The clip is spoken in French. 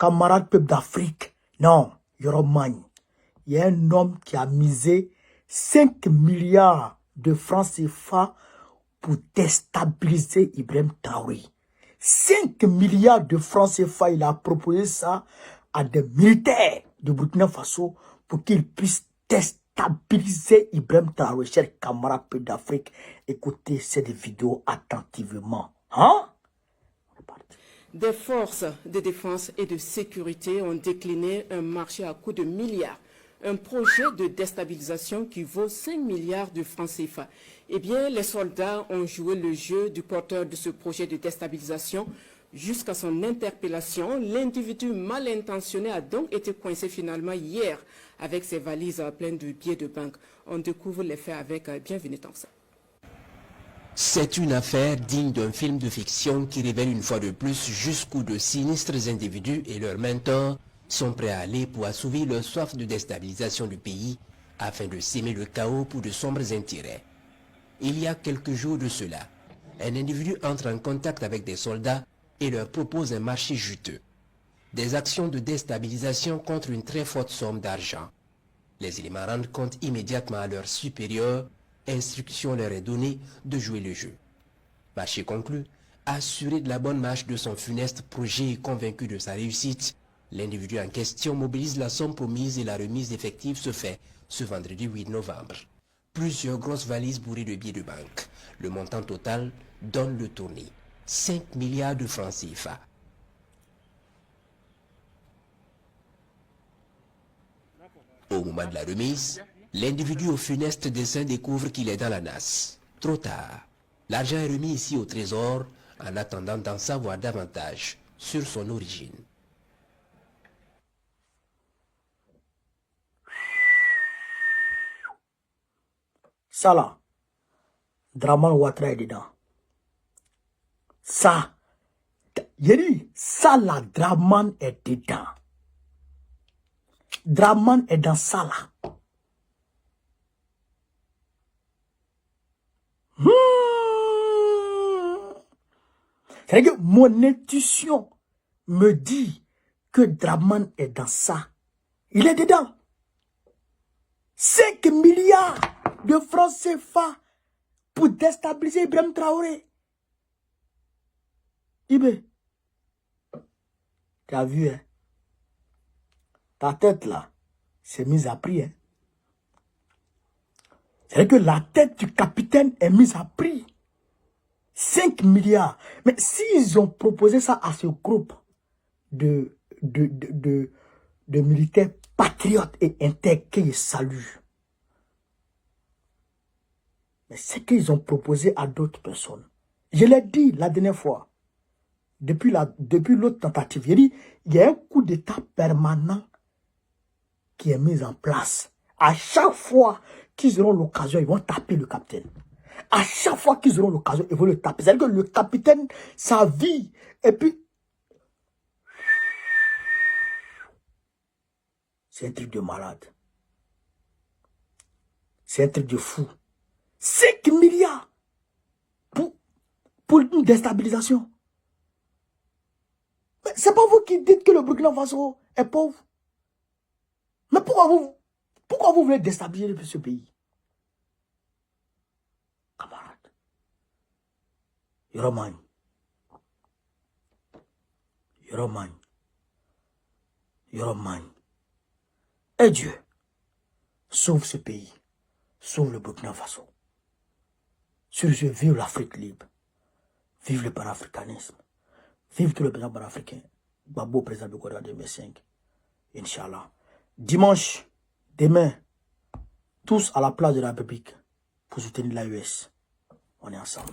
camarades peuple d'Afrique, non, Yoromagne. Il y a un homme qui a misé 5 milliards de francs CFA pour déstabiliser Ibrahim Traoré. 5 milliards de francs CFA, il a proposé ça à des militaires de Burkina Faso pour qu'ils puissent déstabiliser Ibrahim Traoré. Chers camarades peuple d'Afrique, écoutez cette vidéo attentivement. Hein? Des forces de défense et de sécurité ont décliné un marché à coût de milliards. Un projet de déstabilisation qui vaut 5 milliards de francs CFA. Eh bien, les soldats ont joué le jeu du porteur de ce projet de déstabilisation jusqu'à son interpellation. L'individu mal intentionné a donc été coincé finalement hier avec ses valises pleines de billets de banque. On découvre les faits avec Bienvenue Tansa. C'est une affaire digne d'un film de fiction qui révèle une fois de plus jusqu'où de sinistres individus et leurs mentors sont prêts à aller pour assouvir leur soif de déstabilisation du pays afin de s'aimer le chaos pour de sombres intérêts. Il y a quelques jours de cela, un individu entre en contact avec des soldats et leur propose un marché juteux. Des actions de déstabilisation contre une très forte somme d'argent. Les éléments rendent compte immédiatement à leurs supérieurs. Instruction leur est donnée de jouer le jeu. Marché conclu, assuré de la bonne marche de son funeste projet et convaincu de sa réussite, l'individu en question mobilise la somme promise et la remise effective se fait ce vendredi 8 novembre. Plusieurs grosses valises bourrées de billets de banque. Le montant total donne le tournis. 5 milliards de francs CFA. Au moment de la remise, l'individu au funeste dessein découvre qu'il est dans la nasse. Trop tard. L'argent est remis ici au trésor en attendant d'en savoir davantage sur son origine. Ça là, Draman Ouattara est dedans. Ça, Yeri, ça là, Draman est dedans. Draman est dans ça là. C'est-à-dire que mon intuition me dit que Draman est dans ça. Il est dedans. 5 milliards de francs CFA pour déstabiliser Ibrahim Traoré. Ibé, tu as vu, hein? Ta tête là, c'est mise à prix. Hein? C'est-à-dire que la tête du capitaine est mise à prix. 5 milliards. Mais s'ils ont proposé ça à ce groupe de militaires patriotes et intègres que je salue, mais c'est qu'ils ont proposé à d'autres personnes. Je l'ai dit la dernière fois, depuis l'autre tentative, j'ai dit, il y a un coup d'état permanent qui est mis en place. À chaque fois qu'ils auront l'occasion, ils vont taper le capitaine. À chaque fois qu'ils auront l'occasion, ils vont le taper. C'est-à-dire que le capitaine, sa vie, et puis... C'est un truc de malade. C'est un truc de fou. 5 milliards pour une déstabilisation. Mais c'est pas vous qui dites que le Burkina Faso est pauvre. Mais pourquoi vous voulez déstabiliser ce pays? Camarade. Yoromagne. Yoromagne. Yoromagne. Et Dieu, sauve ce pays. Sauve le Burkina Faso. Sur ce, vive l'Afrique libre. Vive le panafricanisme. Vive tout le président panafricain. Babo, président de Corée 2005. Inch'Allah. Dimanche, demain, tous à la place de la République pour soutenir l'AES. On est ensemble.